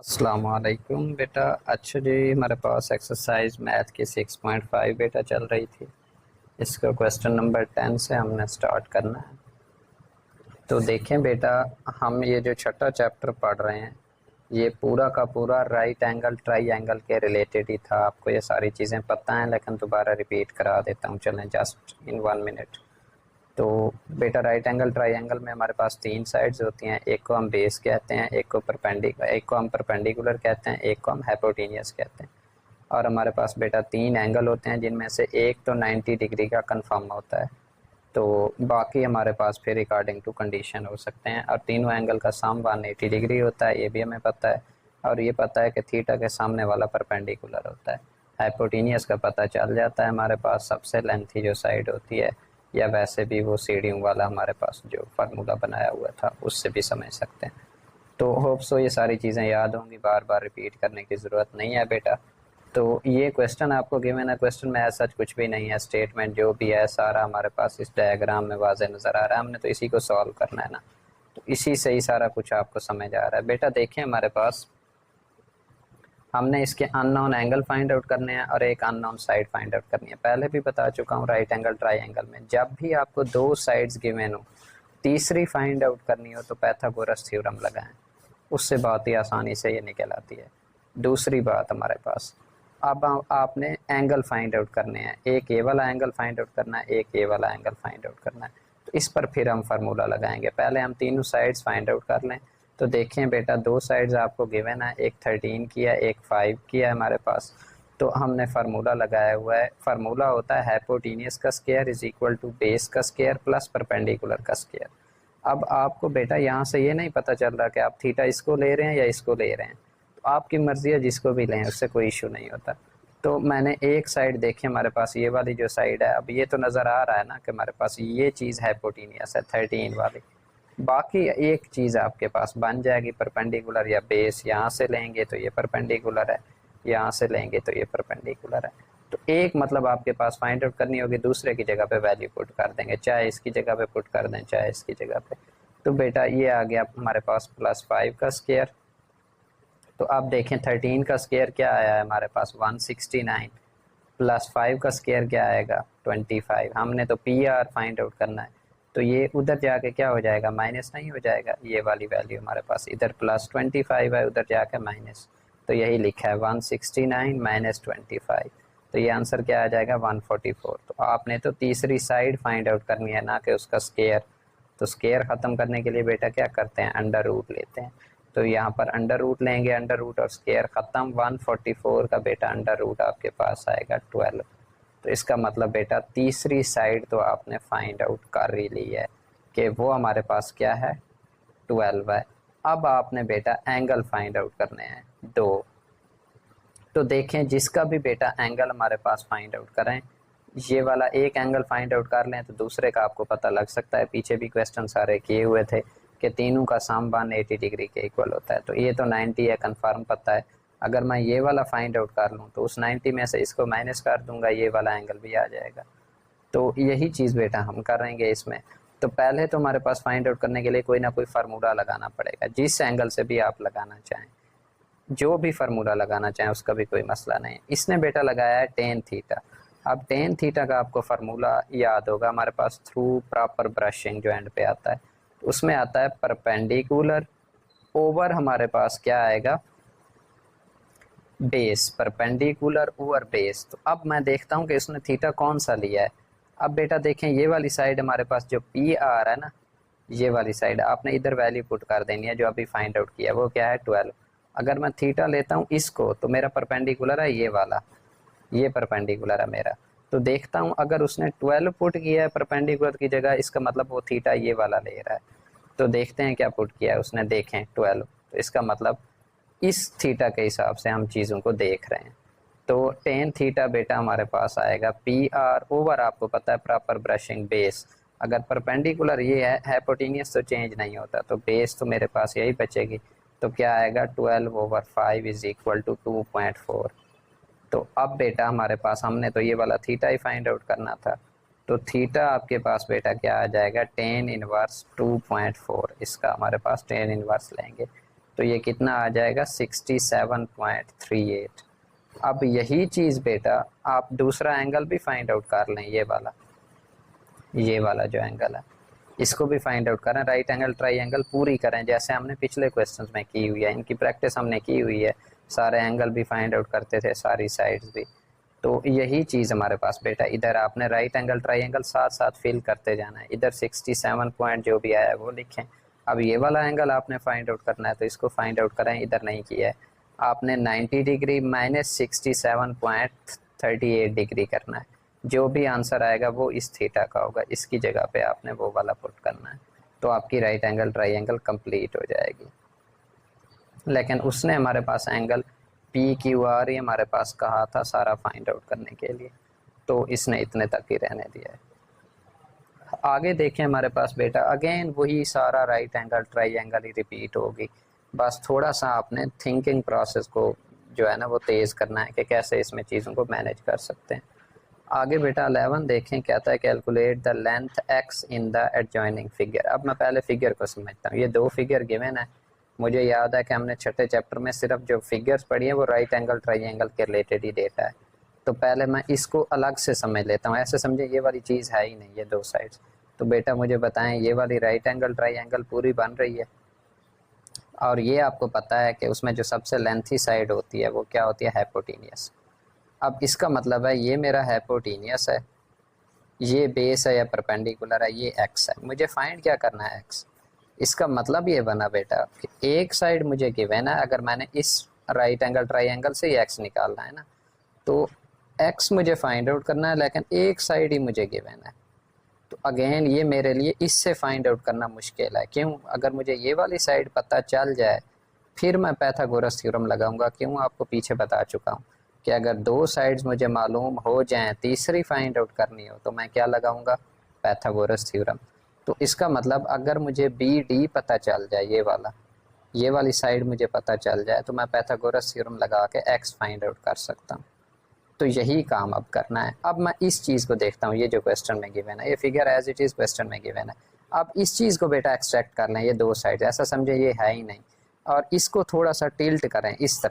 अस्सलाम वालेकुम बेटा। अच्छा जी, हमारे पास एक्सरसाइज मैथ की 6.5 बेटा चल रही थी। इसका क्वेश्चन नंबर 10 से हमने स्टार्ट करना है। तो देखें बेटा, हम ये जो छठा चैप्टर पढ़ रहे हैं ये पूरा का पूरा राइट एंगल ट्राई एंगल के रिलेटेड ही था। आपको ये सारी चीज़ें पता हैं, लेकिन दोबारा रिपीट करा देता हूँ। चलें, जस्ट इन 1 मिनट। तो बेटा, राइट एंगल ट्राइंगल में हमारे पास तीन साइड्स होती हैं। एक को हम बेस कहते हैं, एक को हम परपेंडिकुलर कहते हैं, एक को हम हाइपोटेनियस कहते हैं। और हमारे पास बेटा तीन एंगल होते हैं, जिनमें से एक तो 90 डिग्री का कंफर्म होता है। तो बाकी हमारे पास फिर अकॉर्डिंग टू कंडीशन हो सकते हैं। और तीनों एंगल का सम 180 डिग्री होता है, ये भी हमें पता है। और ये पता है कि थीटा के सामने वाला परपेंडिकुलर होता है। हाइपोटेनियस का पता चल जाता है हमारे पास, सबसे लेंथी जो साइड होती है, या वैसे भी वो सीढ़ियों वाला हमारे पास जो फार्मूला बनाया हुआ था उससे भी समझ सकते हैं। तो होप सो ये सारी चीज़ें याद होंगी, बार बार रिपीट करने की ज़रूरत नहीं है बेटा। तो ये क्वेश्चन आपको गिवन है। क्वेश्चन में ऐसा कुछ भी नहीं है, स्टेटमेंट जो भी है सारा हमारे पास इस डायग्राम में वाज़े नज़र आ रहा है। हमने तो इसी को सॉल्व करना है ना, तो इसी से ही सारा कुछ आपको समझ आ रहा है बेटा। देखें, हमारे पास हमने इसके अननोन एंगल फाइंड आउट करने हैं और एक अननोन साइड फाइंड आउट करनी है। पहले भी बता चुका हूँ, राइट एंगल ट्राइंगल में जब भी आपको दो साइड्स गिवन हो, तीसरी फाइंड आउट करनी हो तो पाइथागोरस थ्योरम लगाएं, उससे बहुत ही आसानी से ये निकल आती है। दूसरी बात हमारे पास, अब आपने एंगल फाइंड आउट करने हैं। एक ए वाला एंगल फाइंड आउट करना है, एक ए वाला एंगल फाइंड आउट करना है। तो इस पर फिर हम फार्मूला लगाएंगे। पहले हम तीनों साइड्स फाइंड आउट कर लें। तो देखें बेटा, दो साइड्स आपको गिवन है, एक 13 की है, एक 5 की है हमारे पास। तो हमने फार्मूला लगाया हुआ है। फार्मूला होता है हाइपोटेनियस का square is equal to base का स्क्वायर प्लस परपेंडिकुलर का स्क्वायर। अब आपको बेटा यहाँ से ये नहीं पता चल रहा कि आप थीटा इसको ले रहे हैं या इसको ले रहे हैं, तो आपकी मर्जी है, जिसको भी लें उससे कोई इशू नहीं होता। तो मैंने एक साइड देखी, हमारे पास ये वाली जो साइड है, अब ये तो नज़र आ रहा है ना कि हमारे पास ये चीज़ हाइपोटेनियस है 13 वाली। बाकी एक चीज़ आपके पास बन जाएगी परपेंडिकुलर, या बेस यहाँ से लेंगे तो ये परपेंडिकुलर है, यहाँ से लेंगे तो ये परपेंडिकुलर है। तो एक मतलब आपके पास फाइंड आउट करनी होगी, दूसरे की जगह पे वैल्यू पुट कर देंगे, चाहे इसकी जगह पे पुट कर दें चाहे इसकी जगह पे। तो बेटा ये आ गया हमारे पास +5 का स्क्वायर। तो अब देखें 13 का स्क्वायर क्या आया है हमारे पास 169, +5 का स्क्वायर क्या आएगा 25। हमने तो पी आर फाइंड आउट करना है, तो ये उधर जाके क्या हो जाएगा, माइनस नहीं हो जाएगा। ये वाली वैल्यू हमारे पास इधर +25 है, उधर जाके माइनस। तो यही लिखा है 169 माइनस 25। तो ये आंसर क्या आ जाएगा 144। तो आपने तो तीसरी साइड फाइंड आउट करनी है, ना कि उसका स्क्वायर। तो स्क्वायर ख़त्म करने के लिए बेटा क्या करते हैं, अंडर रूट लेते हैं। तो यहाँ पर अंडर रूट लेंगे, अंडर रूट और स्क्वायर ख़त्म। 144 का बेटा अंडर रूट आपके पास आएगा 12। तो इसका मतलब बेटा तीसरी साइड तो आपने फाइंड आउट कर ही ली है कि वो हमारे पास क्या है 12 है। अब आपने बेटा एंगल फाइंड आउट करने हैं दो। तो देखें, जिसका भी बेटा एंगल हमारे पास फाइंड आउट करें, ये वाला एक एंगल फाइंड आउट कर लें तो दूसरे का आपको पता लग सकता है। पीछे भी क्वेश्चन सारे किए हुए थे कि तीनों का सम 180 डिग्री के इक्वल होता है। तो ये तो 90 है, कंफर्म पता है। अगर मैं ये वाला फाइंड आउट कर लूँ तो उस 90 में से इसको माइनस कर दूंगा, ये वाला एंगल भी आ जाएगा। तो यही चीज़ बेटा हम करेंगे इसमें। तो पहले तो हमारे पास फाइंड आउट करने के लिए कोई ना कोई फार्मूला लगाना पड़ेगा, जिस एंगल से भी आप लगाना चाहें, जो भी फार्मूला लगाना चाहें उसका भी कोई मसला नहीं है। इसने बेटा लगाया है टेन थीटा। अब टेन थीटा का आपको फार्मूला याद होगा हमारे पास, थ्रू प्रॉपर ब्रशिंग जो एंड पे आता है, तो उसमें आता है परपेंडिकुलर ओवर हमारे पास क्या आएगा बेस, परपेंडिकुलर ओवर बेस। तो अब मैं देखता हूँ कि इसने थीटा कौन सा लिया है। अब बेटा देखें, ये वाली साइड हमारे पास जो पी आ रहा है ना, ये वाली साइड आपने इधर वैल्यू पुट कर देनी है जो अभी फाइंड आउट किया, वो क्या है 12। अगर मैं थीटा लेता हूँ इसको, तो मेरा परपेंडिकुलर है ये वाला, ये परपेंडिकुलर है मेरा। तो देखता हूँ अगर उसने 12 पुट किया है परपेंडिकुलर की जगह, इसका मतलब वो थीटा ये वाला ले रहा है। तो देखते हैं क्या पुट किया है उसने, देखें 12। तो इसका मतलब इस थीटा के हिसाब से हम चीज़ों को देख रहे हैं। तो टेन थीटा बेटा हमारे पास आएगा पी आर ओवर, आपको पता है प्रॉपर ब्रशिंग बेस। अगर परपेंडिकुलर ये है, हाइपोटेनियस तो चेंज नहीं होता, तो बेस तो मेरे पास यही बचेगी। तो क्या आएगा 12/5 इज इक्वल टू 2.4। तो अब बेटा हमारे पास, हमने तो ये वाला थीटा ही फाइंड आउट करना था, तो थीटा आपके पास बेटा क्या आ जाएगा टेन इनवर्स 2.4। इसका हमारे पास टेन इनवर्स लेंगे। तो ये कितना आ जाएगा 67.38। अब यही चीज़ बेटा आप दूसरा एंगल भी फाइंड आउट कर लें, ये वाला जो एंगल है इसको भी फाइंड आउट करें, राइट एंगल ट्राइंगल पूरी करें जैसे हमने पिछले क्वेश्चंस में की हुई है, इनकी प्रैक्टिस हमने की हुई है, सारे एंगल भी फाइंड आउट करते थे, सारी साइड्स भी। तो यही चीज़ हमारे पास बेटा, इधर आपने राइट एंगल ट्राइंगल साथ साथ फिल करते जाना है, इधर 67 पॉइंट जो भी आया है वो लिखें। अब ये वाला एंगल आपने फाइंड आउट करना है तो इसको फाइंड आउट करें, इधर नहीं किया है आपने 90 डिग्री माइनस 67.38 डिग्री करना है, जो भी आंसर आएगा वो इस थीटा का होगा, इसकी जगह पे आपने वो वाला पुट करना है, तो आपकी राइट एंगल ट्राइंगल कंप्लीट हो जाएगी। लेकिन उसने हमारे पास एंगल पी क्यू आर ही हमारे पास कहा था सारा फाइंड आउट करने के लिए, तो इसने इतने तक ही रहने दिया है। आगे देखें हमारे पास बेटा अगेन वही सारा राइट एंगल ट्राइंगल ही रिपीट होगी, बस थोड़ा सा आपने थिंकिंग प्रोसेस को जो है ना वो तेज़ करना है कि कैसे इसमें चीज़ों को मैनेज कर सकते हैं। आगे बेटा 11 देखें, कहता है calculate the length x in the adjoining figure. अब मैं पहले फिगर को समझता हूँ, ये दो फिगर गिवन है, मुझे याद है कि हमने छठे चैप्टर में सिर्फ जो फिगर्स पढ़ी है वो राइट एंगल ट्राइंगल के रिलेटेड ही डेटा है, तो पहले मैं इसको अलग से समझ लेता हूँ, ऐसे समझे ये वाली चीज़ है ही नहीं, ये दो साइड्स। तो बेटा मुझे बताएं ये वाली राइट एंगल ट्राइंगल पूरी बन रही है, और ये आपको पता है कि उसमें जो सबसे लेंथी साइड होती है वो क्या होती है, हाइपोटेनियस। अब इसका मतलब है ये मेरा हाइपोटेनियस है, ये बेस है या परपेंडिकुलर है, ये एक्स है, मुझे फाइंड क्या करना है एक्स। इसका मतलब ये बना बेटा कि एक साइड मुझे गिवन है, अगर मैंने इस राइट एंगल ट्राइंगल से ही एक्स निकालना है ना, तो एक्स मुझे फाइंड आउट करना है, लेकिन एक साइड ही मुझे गिवन है, तो अगेन ये मेरे लिए इससे फाइंड आउट करना मुश्किल है। क्यों? अगर मुझे ये वाली साइड पता चल जाए फिर मैं पाइथागोरस थ्योरम लगाऊंगा। क्यों? आपको पीछे बता चुका हूँ कि अगर दो साइड्स मुझे मालूम हो जाएं, तीसरी फाइंड आउट करनी हो तो मैं क्या लगाऊंगा, पाइथागोरस थ्योरम। तो इसका मतलब अगर मुझे बी डी पता चल जाए, ये वाली साइड मुझे पता चल जाए, तो मैं पाइथागोरस थ्योरम लगा के एक्स फाइंड आउट कर सकता हूँ। तो यही काम अब करना है। अब मैं इस चीज़ को देखता हूँ, ये जो क्वेश्चन में गिवन है, ये figure as it is question में गिवन है। अब इस चीज़ को बेटा एक्सट्रैक्ट कर लें, ये दो साइड ऐसा समझे ये है ही नहीं, और इसको थोड़ा सा टिल्ट करें इस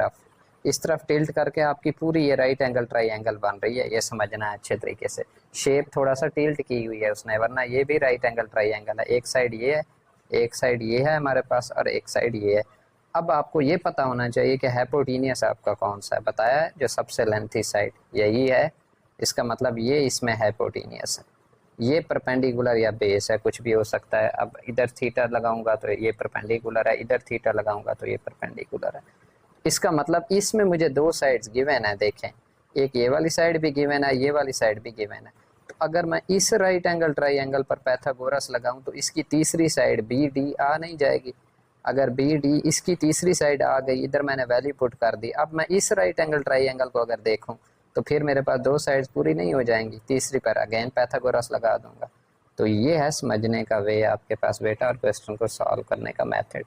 तरफ टिल्ट करके आपकी पूरी ये राइट एंगल ट्राइंगल बन रही है, ये समझना है अच्छे तरीके से। शेप थोड़ा सा टिल्ट की हुई है उसने, वरना ये भी राइट एंगल ट्राइंगल है, एक साइड ये है, एक साइड ये है हमारे पास, और एक साइड ये है। अब आपको ये पता होना चाहिए कि हाइपोटेनियस आपका कौन सा है, बताया है जो सबसे लेंथी साइड यही है, इसका मतलब ये इसमें हाइपोटेनियस है। ये परपेंडिकुलर या बेस है, कुछ भी हो सकता है। अब इधर थीटा लगाऊंगा तो ये परपेंडिकुलर है, इधर थीटा लगाऊंगा तो ये परपेंडिकुलर है। इसका मतलब इसमें मुझे दो साइड्स गिवन है, देखें एक ये वाली साइड भी गिवन है, ये वाली साइड भी गिवन है। तो अगर मैं इस राइट एंगल ट्राइंगल पर पाइथागोरस लगाऊं तो इसकी तीसरी साइड बी डी आ नहीं जाएगी। अगर बी डी इसकी तीसरी साइड आ गई, इधर मैंने वैल्यू पुट कर दी। अब मैं इस राइट एंगल ट्राइंगल को अगर देखूं तो फिर मेरे पास दो साइड्स पूरी नहीं हो जाएंगी, तीसरी पर अगेन पाइथागोरस लगा दूंगा। तो ये है समझने का वे आपके पास बेटा, और क्वेश्चन को सॉल्व करने का मेथड।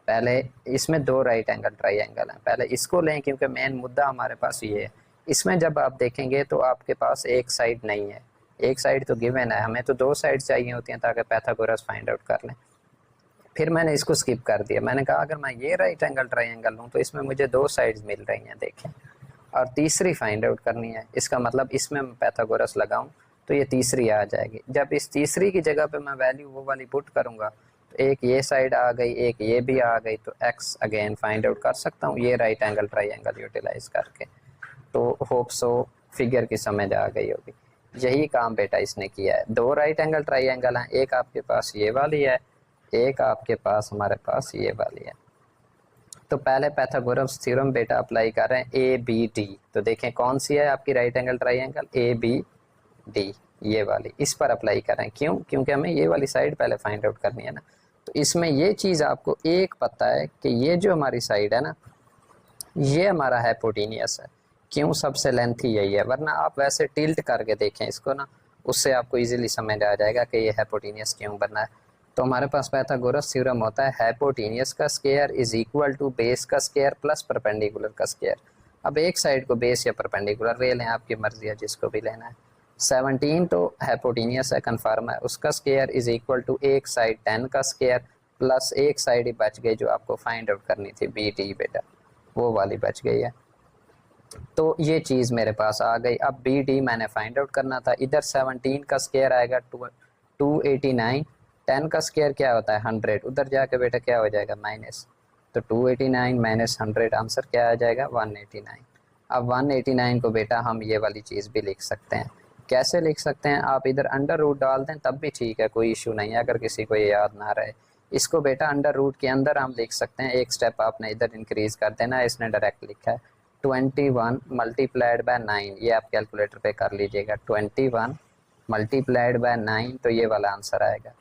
पहले इसमें दो राइट एंगल ट्राइंगल हैं, पहले इसको लें क्योंकि मेन मुद्दा हमारे पास ये है। इसमें जब आप देखेंगे तो आपके पास एक साइड नहीं है, एक साइड तो गिवन है, हमें तो दो साइड चाहिए होती हैं ताकि पाइथागोरस फाइंड आउट कर लें। फिर मैंने इसको स्किप कर दिया, मैंने कहा अगर मैं ये राइट एंगल ट्राइंगल लूँ तो इसमें मुझे दो साइड्स मिल रही हैं, देखें, और तीसरी फाइंड आउट करनी है। इसका मतलब इसमें मैं पाइथागोरस लगाऊं तो ये तीसरी आ जाएगी। जब इस तीसरी की जगह पे मैं वैल्यू वो वाली पुट करूंगा तो एक ये साइड आ गई, एक ये भी आ गई, तो एक्स अगेन फाइंड आउट कर सकता हूँ ये राइट एंगल ट्राइंगल यूटिलाइज करके। तो होप सो फिगर की समझ आ गई होगी। यही काम बेटा इसने किया है। दो राइट एंगल ट्राइंगल हैं, एक आपके पास ये वाली है, एक आपके पास हमारे पास ये वाली है। तो पहले पाइथागोरस थ्योरम बेटा अप्लाई कर रहे हैं, ए बी डी। तो देखें कौन सी है आपकी right angle triangle, A B D, ये वाली, इस पर अप्लाई करें। क्यों? क्योंकि हमें ये वाली साइड पहले फाइंड आउट करनी है ना। तो इसमें ये चीज़ आपको एक पता है कि ये जो हमारी साइड है ना, ये हमारा हाइपोटेनियस है। क्यों? सबसे लेंथी यही है, वरना आप वैसे टिल्ट करके देखें इसको ना, उससे आपको इजीली समझ आ जाएगा कि ये हाइपोटेनियस क्यों बनना है। तो हमारे पास पाइथागोरस थ्योरम होता है हाइपोटेनियस का square is equal to base का स्क्वायर प्लस परपेंडिकुलर का स्क्वायर। अब एक साइड को बेस या परपेंडिकुलर ले लें, आपकी मर्जी है जिसको भी लेना है। 17 तो हाइपोटेनियस है, कन्फर्म है, उसका स्क्वायर इज इक्वल टू एक साइड 10 का स्क्वायर प्लस एक साइड ही बच गई जो आपको फाइंड आउट करनी थी बी डी बेटा, वो वाली बच गई है। तो ये चीज़ मेरे पास आ गई। अब बी डी मैंने फाइंड आउट करना था। इधर 17 का स्क्वायर आएगा 289, 10 का स्क्वायर क्या होता है 100, उधर जाके बेटा क्या हो जाएगा माइनस, तो 289 माइनस 100 आंसर क्या आ जाएगा 189। अब 189 को बेटा हम ये वाली चीज़ भी लिख सकते हैं। कैसे लिख सकते हैं, आप इधर अंडर रूट डाल दें तब भी ठीक है, कोई इशू नहीं है अगर किसी को ये याद ना रहे। इसको बेटा अंडर रूट के अंदर हम लिख सकते हैं, एक स्टेप आपने इधर इंक्रीज कर देना है, इसने डायरेक्ट लिखा है 21 मल्टीप्लाइड बाय 9, ये आप कैलकुलेटर पे कर लीजिएगा 21 मल्टीप्लाइड बाय 9, तो ये वाला आंसर आएगा।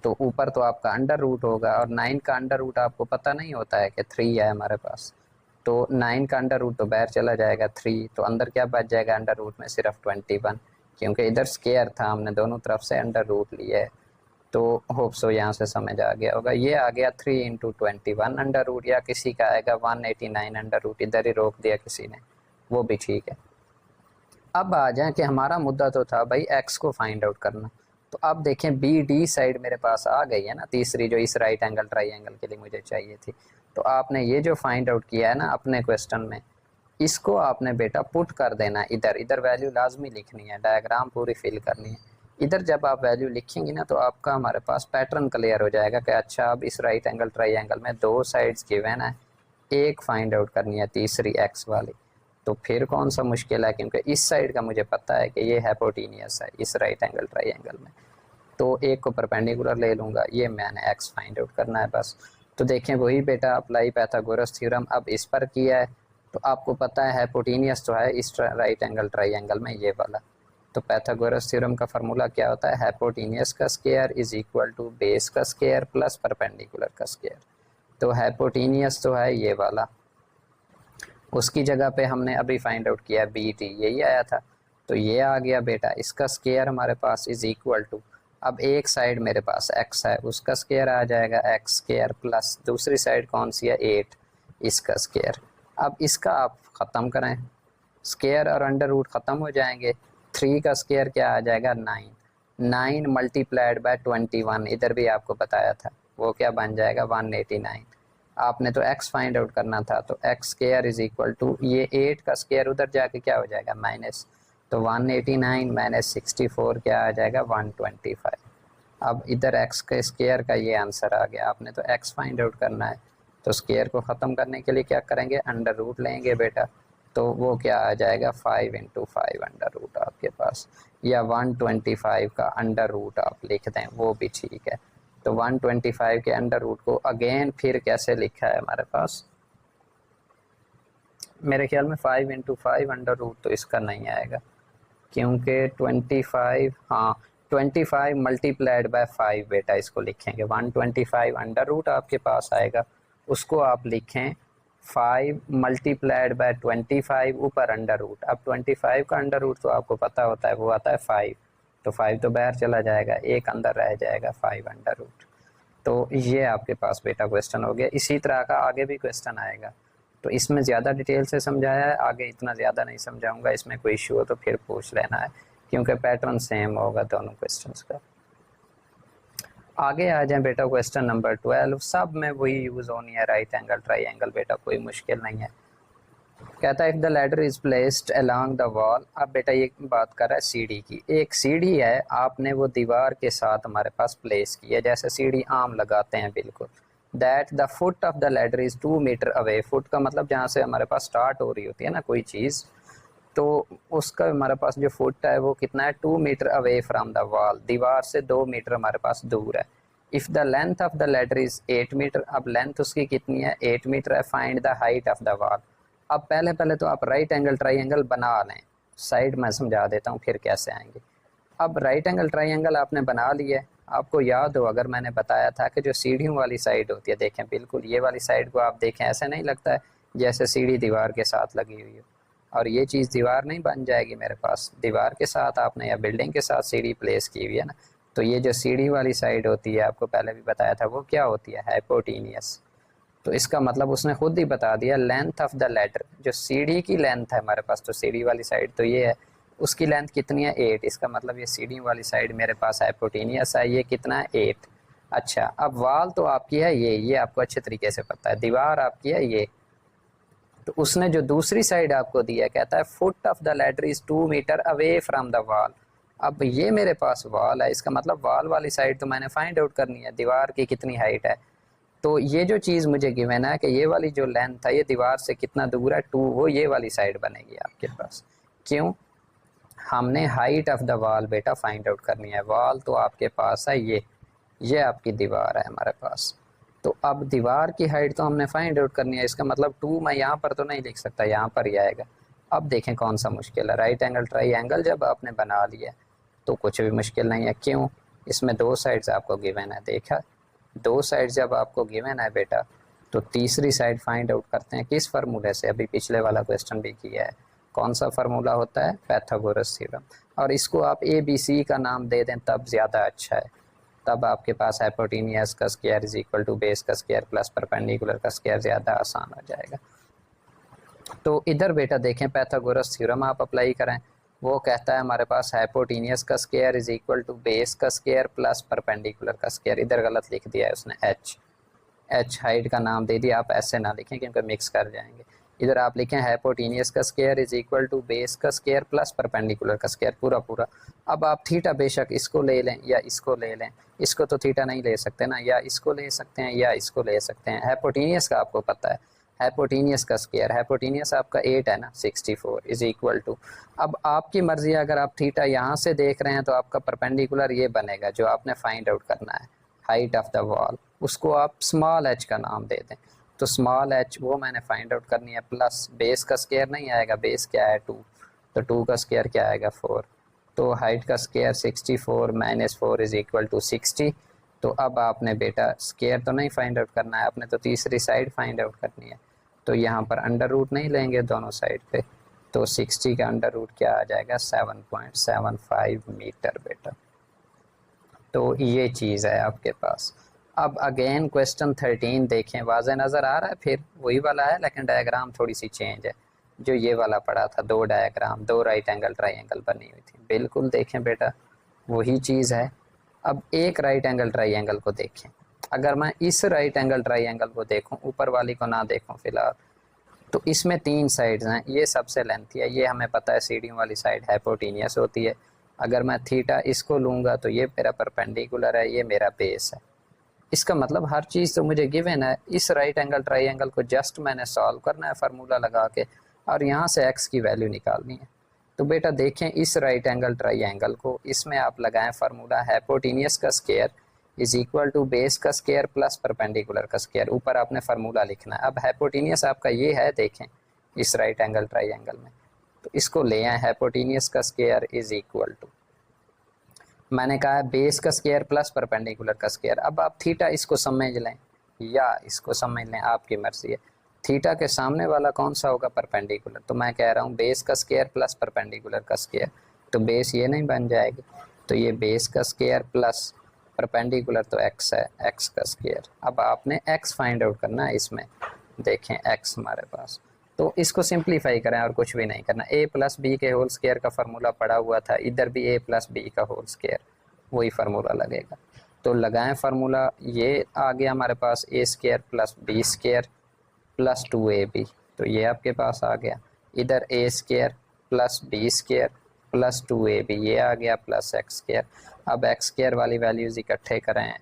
तो ऊपर तो आपका अंडर रूट होगा और 9 का अंडर रूट आपको पता नहीं होता है कि 3 है हमारे पास, तो 9 का अंडर रूट तो बाहर चला जाएगा 3, तो अंदर क्या बच जाएगा अंडर रूट में सिर्फ 21, क्योंकि इधर स्क्वायर था हमने दोनों तरफ से अंडर रूट लिया है। तो होप सो यहाँ से समझ आ गया होगा। ये आ गया 3 इंटू 21 अंडर रूट, या किसी का आएगा 189 अंडर रूट, इधर ही रोक दिया किसी ने, वो भी ठीक है। अब आ जाए कि हमारा मुद्दा तो था भाई एक्स को फाइंड आउट करना, तो अब देखें बी डी साइड मेरे पास आ गई है ना, तीसरी जो इस राइट एंगल ट्राइंगल के लिए मुझे चाहिए थी। तो आपने ये जो फाइंड आउट किया है ना अपने क्वेश्चन में, इसको आपने बेटा पुट कर देना इधर, इधर वैल्यू लाजमी लिखनी है, डायग्राम पूरी फिल करनी है। इधर जब आप वैल्यू लिखेंगे ना तो आपका हमारे पास पैटर्न क्लियर हो जाएगा कि अच्छा अब इस राइट एंगल ट्राइंगल में दो साइड्स गिवन है, एक फाइंड आउट करनी है तीसरी एक्स वाली, तो फिर कौन सा मुश्किल है, क्योंकि इस साइड का मुझे पता है कि ये हाइपोटेनियस है इस राइट एंगल ट्राइंगल में, तो एक को परपेंडिकुलर ले लूँगा, ये मैंने एक्स फाइंड आउट करना है बस। तो देखें वही बेटा अप्लाई पाइथागोरस थ्योरम अब इस पर किया है, तो आपको पता है हाइपोटेनियस तो है इस राइट एंगल ट्राइंगल में ये वाला, तो पाइथागोरस थ्योरम का फार्मूला क्या होता है, हाइपोटेनियस का square is equal to base का स्क्वायर प्लस परपेंडिकुलर का स्क्वायर। तो हाइपोटेनियस तो है ये वाला, उसकी जगह पे हमने अभी फाइंड आउट किया बी डी, यही आया था, तो ये आ गया बेटा, इसका स्क्वायर हमारे पास इज इक्वल टू, अब एक साइड मेरे पास x है उसका स्क्वायर आ जाएगा x स्क्वायर प्लस दूसरी साइड कौन सी है 8, इसका स्क्वायर। अब इसका आप ख़त्म करें, स्क्वायर और अंडर रूट ख़त्म हो जाएंगे, 3 का स्क्वायर क्या आ जाएगा 9, 9 मल्टीप्लाइड बाय 21, इधर भी आपको बताया था वो क्या बन जाएगा 189। आपने तो x फाइंड आउट करना था, तो x square is equal to ये 8 का स्क्वायर उधर जाके क्या हो जाएगा माइनस, तो 189 माइनस 64 क्या आ जाएगा 125। अब इधर x के स्क्वायर का ये आंसर आ गया, आपने तो x फाइंड आउट करना है, तो स्क्वायर को ख़त्म करने के लिए क्या करेंगे अंडर रूट लेंगे बेटा, तो वो क्या आ जाएगा 5 इंटू 5 अंडर रूट आपके पास, या 125 का अंडर रूट आप लिख दें वो भी ठीक है। तो 125 के अंडर रूट को अगेन फिर कैसे लिखा है हमारे पास, मेरे ख्याल में 5 इंटू 5 अंडर रूट तो इसका नहीं आएगा, क्योंकि 25, हाँ 25 मल्टीप्लाइड बाय 5 बेटा इसको लिखेंगे, 125 अंडर रूट आपके पास आएगा, उसको आप लिखें 5 मल्टीप्लाइड बाय 25 ऊपर अंडर रूट। अब 25 का अंडर रूट तो आपको पता होता है वो आता है 5, तो 5 तो बाहर चला जाएगा, एक अंदर रह जाएगा 5 अंडर रूट। तो ये आपके पास बेटा क्वेश्चन हो गया। इसी तरह का आगे भी क्वेश्चन आएगा, तो इसमें ज़्यादा डिटेल से समझाया है, आगे इतना ज़्यादा नहीं समझाऊंगा, इसमें कोई इशू हो तो फिर पूछ लेना है, क्योंकि पैटर्न सेम होगा दोनों क्वेश्चंस का। आगे आ जाए बेटा क्वेश्चन नंबर 12, सब में वही यूज़ होनी है राइट एंगल ट्राइंगल बेटा, कोई मुश्किल नहीं है। कहता है if the ladder is placed along the wall, अब बेटा ये बात कर रहा है सीढ़ी की, एक सीढ़ी है आपने वो दीवार के साथ हमारे पास प्लेस की है, जैसे सीढ़ी आम लगाते हैं बिल्कुल, that the foot of the ladder is 2 meter away, foot का मतलब जहाँ से हमारे पास स्टार्ट हो रही होती है ना कोई चीज़, तो उसका हमारे पास जो फुट है वो कितना है 2 meter away from the wall, दीवार से 2 मीटर हमारे पास दूर है। If the length of the ladder is 8 meter, अब लेंथ उसकी कितनी है 8 मीटर है, find the height of the wall. अब पहले तो आप राइट एंगल ट्राइंगल बना लें, साइड में समझा देता हूँ फिर कैसे आएंगे। अब राइट एंगल ट्राइंगल आपने बना लिया, आपको याद हो अगर मैंने बताया था कि जो सीढ़ियों वाली साइड होती है, देखें बिल्कुल ये वाली साइड को आप देखें, ऐसे नहीं लगता है जैसे सीढ़ी दीवार के साथ लगी हुई हो, और ये चीज़ दीवार नहीं बन जाएगी मेरे पास, दीवार के साथ आपने या बिल्डिंग के साथ सीढ़ी प्लेस की हुई है ना, तो ये जो सीढ़ी वाली साइड होती है आपको पहले भी बताया था वो क्या होती है हाइपोटेनियस। तो इसका मतलब उसने खुद ही बता दिया लेंथ ऑफ द लैडर, जो सीढ़ी की लेंथ है हमारे पास, तो सीढ़ी वाली साइड तो ये है, उसकी लेंथ कितनी है 8, इसका मतलब ये सीढ़ी वाली साइड मेरे पास हाइपोटेनियस है, ये कितना है 8, अच्छा, अब वाल तो आपकी है ये आपको अच्छे तरीके से पता है, दीवार आपकी है ये। तो उसने जो दूसरी साइड आपको दिया कहता है foot of the ladder is 2 meter away from the wall. अब ये मेरे पास वॉल है, इसका मतलब वॉल वाली साइड तो मैंने फाइंड आउट करनी है, दीवार की कितनी हाइट है। तो ये जो चीज़ मुझे गिवन है कि ये वाली जो लेंथ है ये दीवार से कितना दूर है 2, वो ये वाली साइड बनेगी आपके पास। क्यों? हमने हाइट ऑफ द वॉल बेटा फाइंड आउट करनी है। वॉल तो आपके पास है ये आपकी दीवार है हमारे पास। तो अब दीवार की हाइट तो हमने फाइंड आउट करनी है, इसका मतलब 2 मैं यहाँ पर तो नहीं लिख सकता, यहाँ पर ही आएगा। अब देखें कौन सा मुश्किल है, राइट एंगल ट्राइंगल जब आपने बना लिया तो कुछ भी मुश्किल नहीं है। क्यों? इसमें 2 साइड्स आपको गिवन है, देखा 2 साइड जब आपको गिवन है बेटा तो तीसरी साइड फाइंड आउट करते हैं किस फार्मूले से, अभी पिछले वाला क्वेश्चन भी किया है। कौन सा फार्मूला होता है? Pythagoras theorem. और इसको आप ए बी सी का नाम दे दें तब ज़्यादा अच्छा है, तब आपके पास हाइपोटेनियस का square is equal to base का स्क्वायर प्लस परपेंडिकुलर का स्क्वायर, ज़्यादा आसान हो जाएगा। तो इधर बेटा देखें पाइथागोरस थ्योरम आप अप्लाई करें, वो कहता है हमारे पास हाइपोटेनियस का square is equal to base का स्क्वायर प्लस परपेंडिकुलर का स्क्वायर। इधर गलत लिख दिया है उसने, एच हाइट का नाम दे दिया, आप ऐसे ना लिखें क्योंकि मिक्स कर जाएंगे। इधर आप लिखें हाइपोटेनियस का square is equal to base का स्क्वायर प्लस परपेंडिकुलर का स्क्वायर, पूरा पूरा। अब आप थीटा बेशक इसको ले लें या इसको ले लें, इसको तो थीटा नहीं ले सकते ना, या इसको ले सकते हैं या इसको ले सकते हैं। हाइपोटेनियस का आपको पता है, हाइपोटेनियस का स्क्वायर, हाइपोटेनियस आपका 8 है ना, 64 इज इक्वल टू, अब आपकी मर्जी है, अगर आप थीटा यहाँ से देख रहे हैं तो आपका परपेंडिकुलर ये बनेगा जो आपने फाइंड आउट करना है, हाइट ऑफ द वॉल, उसको आप स्मॉल एच का नाम दे दें। तो स्मॉल एच वो मैंने फाइंड आउट करनी है, प्लस बेस का स्क्वायर नहीं आएगा, बेस क्या है 2, तो 2 का स्क्वायर क्या आएगा 4, तो हाइट का square 64 minus 4 is equal to 60। तो अब आपने बेटा स्क्वायर तो नहीं फाइंड आउट करना है, आपने तो तीसरी साइड फाइंड आउट करनी है। तो यहाँ पर अंडर रूट नहीं लेंगे दोनों साइड पे, तो 60 का अंडर रूट क्या आ जाएगा 7.75 मीटर बेटा। तो ये चीज़ है आपके पास। अब अगेन क्वेश्चन 13 देखें, वाज़े नज़र आ रहा है, फिर वही वाला है लेकिन डायग्राम थोड़ी सी चेंज है। जो ये वाला पड़ा था 2 डायग्राम, 2 राइट एंगल ट्राइंगल बनी हुई थी, बिल्कुल देखें बेटा वही चीज़ है। अब एक राइट एंगल ट्राइंगल को देखें, अगर मैं इस राइट एंगल ट्राइंगल को देखूं, ऊपर वाली को ना देखूं फिलहाल, तो इसमें 3 साइड्स हैं, ये सबसे लेंथी है, ये हमें पता है सीढ़ियों वाली साइड हाइपोटेनियस होती है। अगर मैं थीटा इसको लूँगा तो ये मेरा परपेंडिकुलर है, ये मेरा बेस है। इसका मतलब हर चीज़ तो मुझे गिवन है, इस राइट एंगल ट्राइंगल को जस्ट मैंने सॉल्व करना है फार्मूला लगा के, और यहाँ से एक्स की वैल्यू निकालनी है। तो बेटा देखें इस राइट एंगल ट्राइंगल को, इसमें आप लगाएं फार्मूला हाइपोटेनियस का square is equal to base का स्क्वायर प्लस परपेंडिकुलर का स्क्वायर, ऊपर आपने फार्मूला लिखना है। अब हाइपोटेनियस आपका ये है, देखें इस राइट एंगल ट्राइंगल में, तो इसको ले आए हाइपोटेनियस का स्क्वायर इज इक्वल टू, मैंने कहा है बेस का स्क्वायर प्लस परपेंडिकुलर का स्क्वायर। अब आप थीटा इसको समझ लें या इसको समझ लें, आपकी मर्जी है। थीटा के सामने वाला कौन सा होगा? परपेंडिकुलर। तो मैं कह रहा हूँ बेस का स्क्वायर प्लस परपेंडिकुलर का स्क्वायर, तो बेस ये नहीं बन जाएगी, तो ये बेस का स्क्वायर प्लस परपेंडिकुलर तो एक्स है, एक्स का स्क्वायर। अब आपने एक्स फाइंड आउट करना है इसमें, देखें एक्स हमारे पास, तो इसको सिंप्लीफाई करें और कुछ भी नहीं करना। ए प्लस बी के होल स्क्वायर का फार्मूला पड़ा हुआ था, इधर भी ए प्लस बी का होल स्क्वायर, वही फार्मूला लगेगा। तो लगाएं फार्मूला, ये आ गया हमारे पास A square plus B square plus 2ab, तो ये आपके पास आ गया। इधर A square plus B square plus 2ab ये आ गया, प्लस एक्स स्क्वायर। अब एक्स स्क्वायर वाली वैल्यूज़ इकट्ठे करें,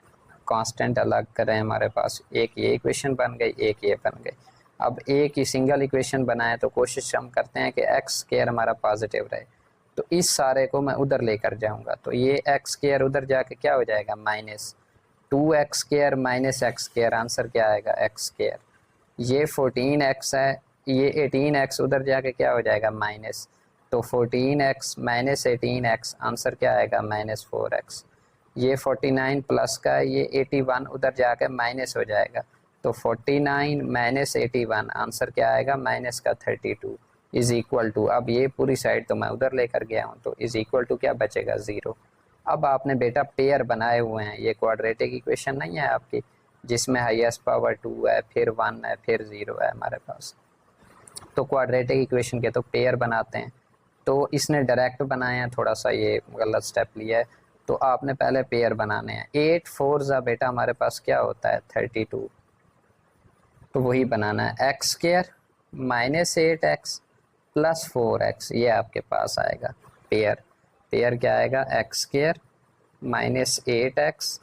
कांस्टेंट अलग करें, हमारे पास एक ये इक्वेशन बन गई, एक ये बन गई। अब एक ही सिंगल इक्वेशन बनाए तो कोशिश हम करते हैं कि एक्स स्क्वायर हमारा पॉजिटिव रहे, तो इस सारे को मैं उधर लेकर जाऊंगा, तो ये एक्स स्क्वायर उधर जाके क्या हो जाएगा minus 2x square minus x square, answer क्या आएगा एक्स स्क्वायर। ये 14x है, ये 18x उधर जाके क्या हो जाएगा माइनस, तो 14x माइनस 18x, आंसर क्या आएगा माइनस 4x। ये 49 प्लस का है, ये 81 उधर जाके माइनस हो जाएगा, तो 49 माइनस 81, आंसर क्या आएगा माइनस का 32 इज इक्वल टू, अब ये पूरी साइड तो मैं उधर लेकर गया हूँ, तो इज इक्वल टू क्या बचेगा 0। अब आपने बेटा पेयर बनाए हुए हैं, ये क्वाड्रेटिक इक्वेशन नहीं है आपकी जिसमें हाईएस्ट पावर 2 है, फिर 1 है, फिर 0 है हमारे पास। तो क्वाड्रेटिक इक्वेशन के तो पेयर बनाते हैं, तो इसने डायरेक्ट बनाए हैं, थोड़ा सा ये गलत स्टेप लिया है। तो आपने पहले पेयर बनाने हैं। 8 4 ज़ा बेटा हमारे पास क्या होता है 32, तो वही बनाना है। X square minus 8x plus 4x, ये आपके पास आएगा पेयर। पेयर क्या आएगा एक्स स्क्वायर माइनस 8x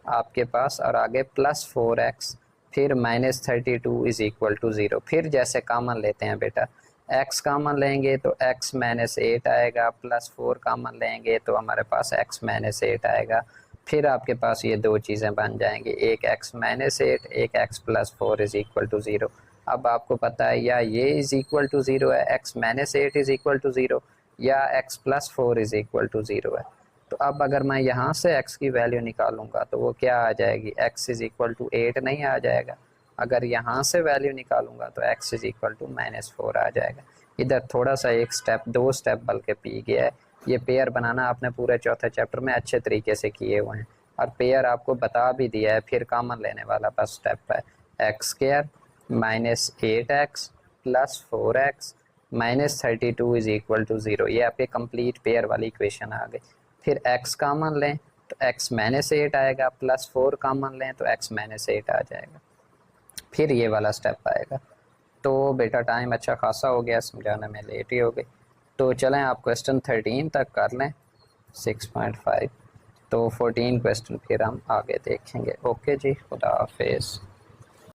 आपके पास और आगे प्लस 4x, फिर माइनस 32 इज इक्वल टू 0। फिर जैसे कॉमन लेते हैं बेटा, x कॉमन लेंगे तो x माइनस 8 आएगा, प्लस 4 कॉमन लेंगे तो हमारे पास x माइनस 8 आएगा। फिर आपके पास ये दो चीज़ें बन जाएंगी, एक x माइनस 8 एक x plus 4 is equal to 0। अब आपको पता है या ये इज इक्वल टू 0 है, x minus 8 is equal to 0, या x plus 4 is equal to 0 है। तो अब अगर मैं यहाँ से x की वैल्यू निकालूंगा तो वो क्या आ जाएगी, x इज इक्वल टू 8 नहीं आ जाएगा। अगर यहाँ से वैल्यू निकालूंगा तो x is equal to minus 4 आ जाएगा। इधर थोड़ा सा एक स्टेप, दो स्टेप बल्कि पी गया है। ये पेयर बनाना आपने पूरे चौथे चैप्टर में अच्छे तरीके से किए हुए हैं, और पेयर आपको बता भी दिया है। फिर कॉमन लेने वाला बस स्टेप है, x square minus 8x plus 4x minus 32 is equal to 0। ये आपके कंप्लीट पेयर वाली इक्वेशन आ गई। फिर x कॉमन लें तो x माइनस 8 आएगा, प्लस 4 कॉमन लें तो x माइनस 8 आ जाएगा। फिर ये वाला स्टेप आएगा। तो बेटा टाइम अच्छा खासा हो गया, समझाने में लेट ही हो गई। तो चलें आप क्वेश्चन 13 तक कर लें 6.5, तो 14 क्वेश्चन फिर हम आगे देखेंगे। ओके जी, खुदा हाफिज़।